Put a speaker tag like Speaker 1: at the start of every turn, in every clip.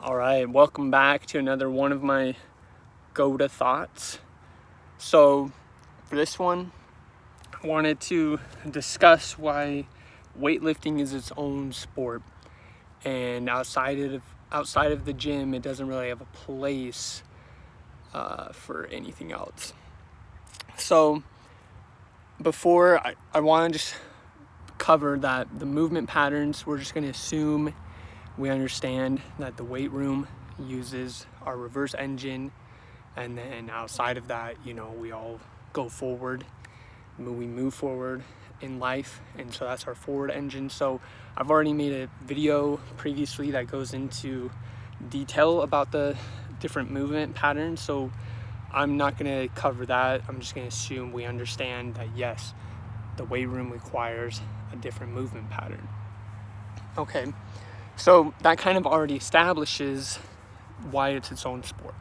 Speaker 1: All right, welcome back to another one of my GOATA thoughts. So for this one, I wanted to discuss why weightlifting is its own sport, and outside of the gym, it doesn't really have a place for anything else. So before I want to just cover that the movement patterns, we're just going to assume we understand that the weight room uses our reverse engine, and then outside of that, we all go forward, we move forward in life, and so that's our forward engine. So I've already made a video previously that goes into detail about the different movement patterns, so I'm not going to cover that. I'm just going to assume we understand that yes, the weight room requires a different movement pattern. Okay, so that kind of already establishes why it's its own sport.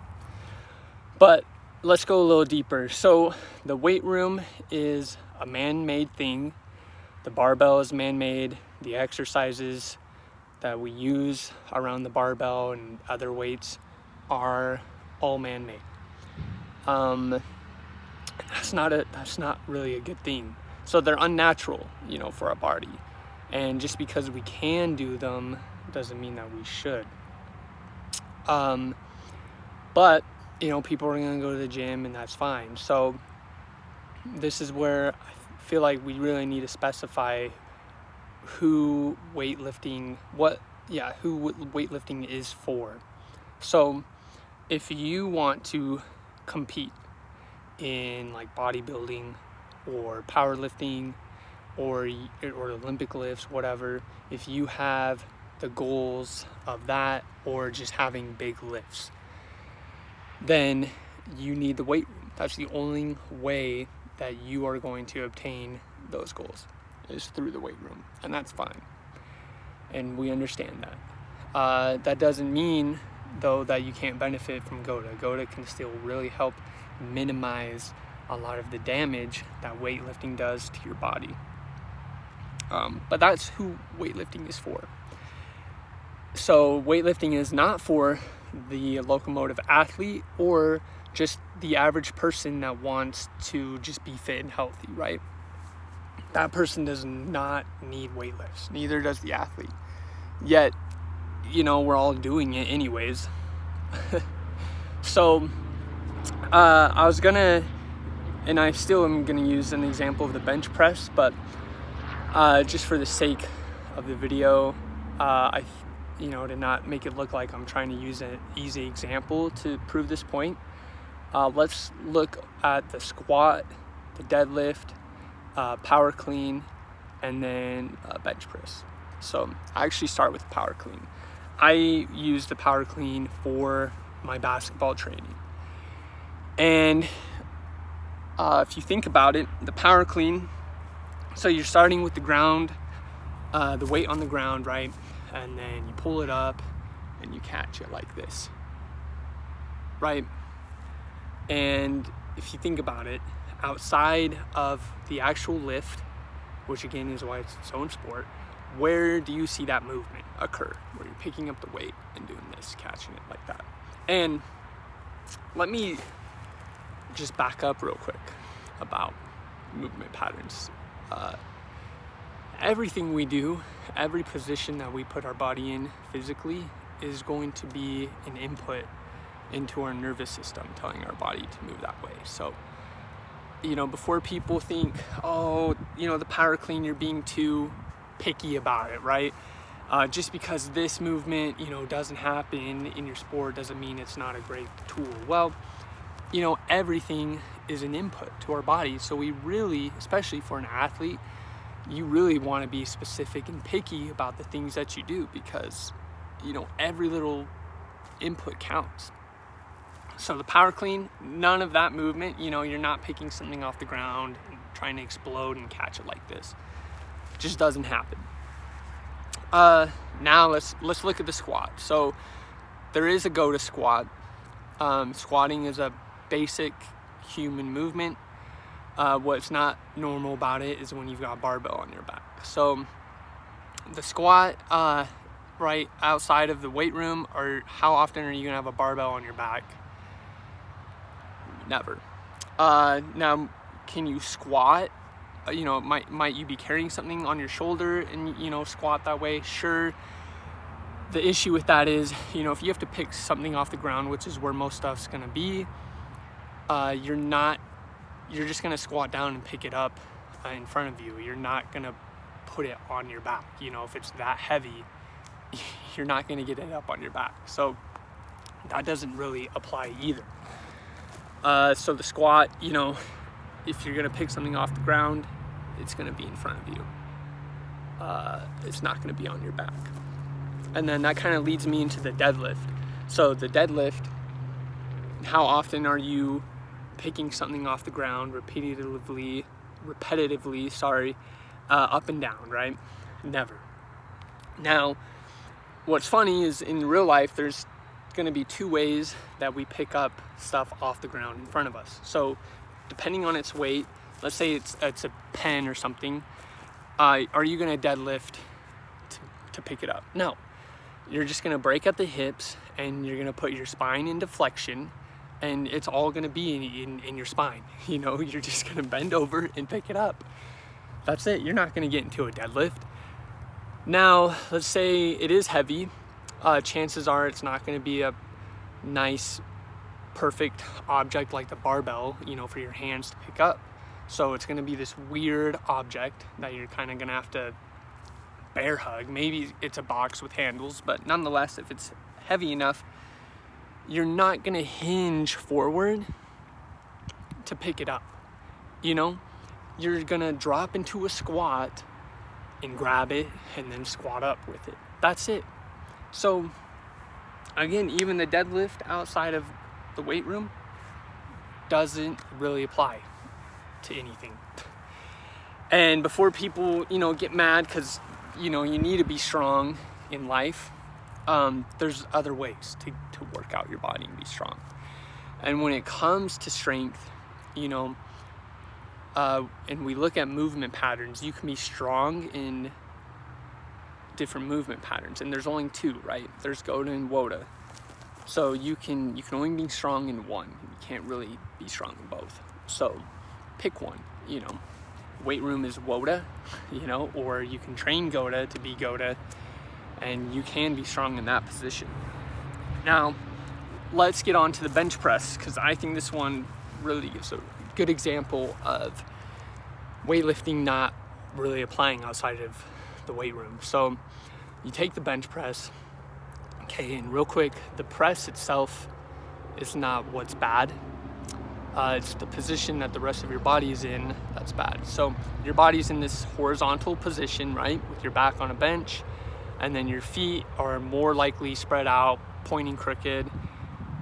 Speaker 1: But let's go a little deeper. So the weight room is a man-made thing. The barbell is man-made. The exercises that we use around the barbell and other weights are all man-made. That's not really a good thing. So they're unnatural, for our body. And just because we can do them doesn't mean that we should. But people are going to go to the gym, and that's fine. So this is where I feel like we really need to specify who weightlifting is for. So if you want to compete in like bodybuilding or powerlifting or Olympic lifts, whatever, if you have the goals of that or just having big lifts, then you need the weight room. That's the only way that you are going to obtain those goals, is through the weight room, and that's fine, and we understand that. That doesn't mean though that you can't benefit from GOATA. GOATA can still really help minimize a lot of the damage that weightlifting does to your body. But that's who weightlifting is for. So weightlifting is not for the locomotive athlete or just the average person that wants to just be fit and healthy, right? That person does not need weight lifts, neither does the athlete. Yet, we're all doing it anyways. So I was gonna, and I still am gonna use an example of the bench press, but just for the sake of the video, to not make it look like I'm trying to use an easy example to prove this point, let's look at the squat, the deadlift, power clean, and then bench press. So I actually start with power clean. I use the power clean for my basketball training. And if you think about it, the power clean, so you're starting with the ground, the weight on the ground, right? And then you pull it up and you catch it like this, right? And if you think about it, outside of the actual lift, which again is why it's its own sport, where do you see that movement occur? Where you're picking up the weight and doing this, catching it like that. And let me just back up real quick about movement patterns. Everything we do, every position that we put our body in physically is going to be an input into our nervous system, telling our body to move that way. So, before people think, the power clean, you're being too picky about it, right? Just because this movement, doesn't happen in your sport doesn't mean it's not a great tool. Well, everything is an input to our body. So we really, especially for an athlete, you really want to be specific and picky about the things that you do, because every little input counts. So the power clean, none of that movement, you're not picking something off the ground and trying to explode and catch it like this. It just doesn't happen. Now let's look at the squat. So there is a GOATA squat. Squatting is a basic human movement. What's not normal about it is when you've got a barbell on your back. So the squat, right, outside of the weight room, or how often are you gonna have a barbell on your back? Never. Now, can you squat? You know, might you be carrying something on your shoulder and, you know, squat that way? Sure. The issue with that is, you know, if you have to pick something off the ground, which is where most stuff's gonna be, you're just gonna squat down and pick it up in front of you. You're not gonna put it on your back. You know, if it's that heavy, you're not gonna get it up on your back. So that doesn't really apply either. So the squat, you know, if you're gonna pick something off the ground, it's gonna be in front of you. It's not gonna be on your back. And then that kind of leads me into the deadlift. So the deadlift, how often are you picking something off the ground repetitively, up and down, right? Never. Now, what's funny is in real life, there's going to be two ways that we pick up stuff off the ground in front of us. So depending on its weight, let's say it's a pen or something, are you going to deadlift to pick it up? No. You're just gonna break at the hips and you're gonna put your spine into flexion, and it's all gonna be in your spine. You know, you're just gonna bend over and pick it up. That's it. You're not gonna get into a deadlift. Now, let's say it is heavy. Chances are it's not gonna be a nice, perfect object like the barbell, you know, for your hands to pick up. So it's gonna be this weird object that you're kind of gonna have to bear hug. Maybe it's a box with handles, but nonetheless, if it's heavy enough, you're not gonna hinge forward to pick it up. You know, you're gonna drop into a squat and grab it and then squat up with it. That's it. So again, even the deadlift outside of the weight room doesn't really apply to anything. And before people, you know, get mad because, you know, you need to be strong in life, there's other ways to work out your body and be strong. And when it comes to strength, you know, and we look at movement patterns, you can be strong in different movement patterns, and there's only two, right? There's GOATA and WOTA. So you can only be strong in one. You can't really be strong in both. So pick one, you know. Weight room is WOTA, you know, or you can train GOATA to be GOATA, and you can be strong in that position. Now, let's get on to the bench press, because I think this one really gives a good example of weightlifting not really applying outside of the weight room. So you take the bench press, okay, and real quick, the press itself is not what's bad. It's the position that the rest of your body is in that's bad. So your body's in this horizontal position, right, with your back on a bench, and then your feet are more likely spread out, pointing crooked,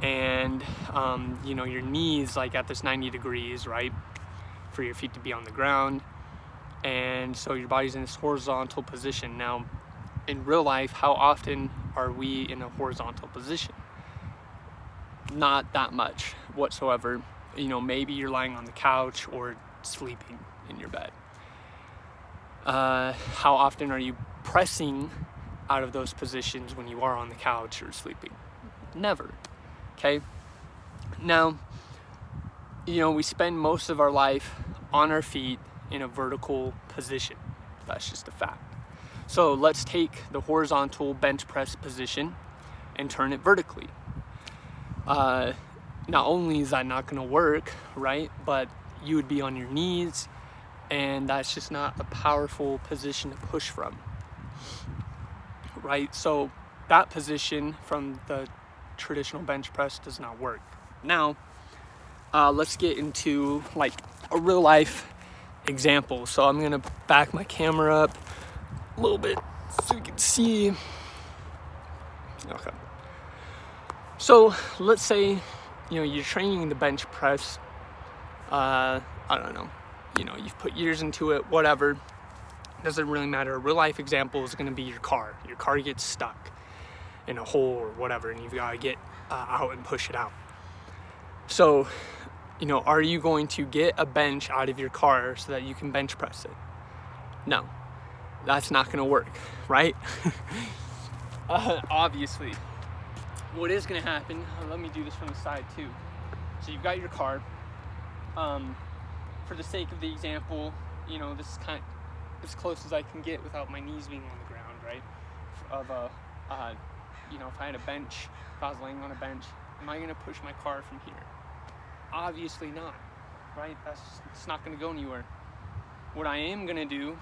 Speaker 1: and you know, your knees like at this 90 degrees, right, for your feet to be on the ground. And so your body's in this horizontal position. Now, in real life, how often are we in a horizontal position? Not that much whatsoever. You know, maybe you're lying on the couch or sleeping in your bed. How often are you pressing out of those positions when you are on the couch or sleeping? Never. Okay. Now, you know, we spend most of our life on our feet in a vertical position. That's just a fact. So let's take the horizontal bench press position and turn it vertically. Not only is that not going to work, right, but you would be on your knees, and that's just not a powerful position to push from, right? So that position from the traditional bench press does not work. Now, let's get into like a real life example. So I'm going to back my camera up a little bit so you can see. Okay. So let's say, you know, you're training the bench press, I don't know, you know, you've put years into it, whatever, doesn't really matter. A real life example is going to be your car. Your car gets stuck in a hole or whatever, and you've got to get out and push it out. So, you know, are you going to get a bench out of your car so that you can bench press it? No, that's not going to work, right? obviously, what is going to happen, let me do this from the side too. So you've got your car. For the sake of the example, you know, this is kind of as close as I can get without my knees being on the ground, right? You know, if I had a bench, if I was laying on a bench, am I going to push my car from here? Obviously not, right? It's not going to go anywhere. What I am going to do,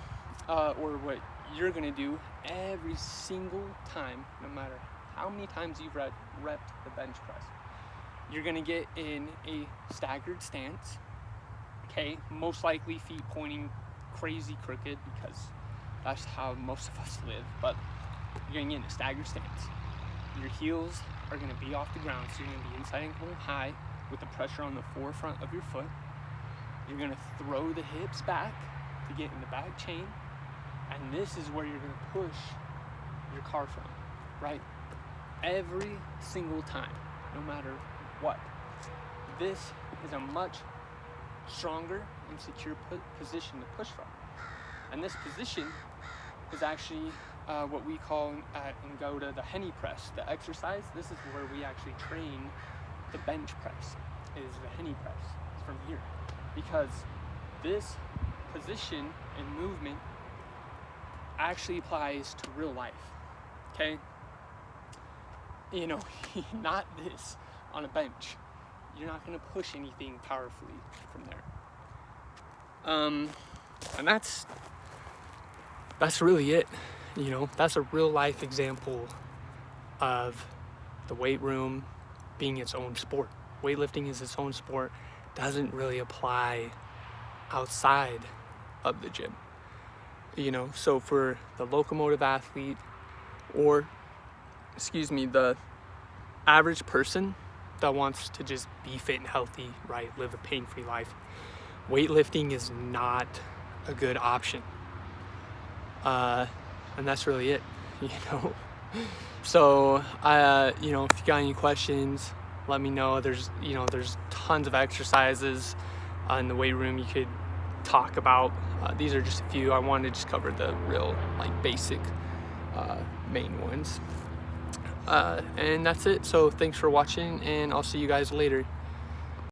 Speaker 1: or what you're going to do every single time, no matter how many times you've repped the bench press, you're going to get in a staggered stance, okay? Most likely feet pointing crazy crooked, because that's how most of us live, but you're going to get in a staggered stance. Your heels are going to be off the ground, so you're going to be inside ankle high with the pressure on the forefront of your foot. You're going to throw the hips back to get in the back chain, and this is where you're going to push your car from, right? Every single time, no matter what. This is a much stronger and secure position to push from. And this position is actually what we call in GOATA the henny press. The exercise, this is where we actually train the bench press, is the henny press. It's from here. Because this position and movement actually applies to real life, okay? You know, not this on a bench. You're not going to push anything powerfully from there. And that's really it. You know, that's a real life example of the weight room being its own sport. Weightlifting is its own sport. Doesn't really apply outside of the gym. You know, so for the locomotive athlete, or the average person that wants to just be fit and healthy, right, live a pain-free life, weightlifting is not a good option. And that's really it, you know. So, you know, if you got any questions, let me know. There's tons of exercises in the weight room you could talk about. These are just a few. I wanted to just cover the real, like, basic main ones. And that's it. So thanks for watching, and I'll see you guys later.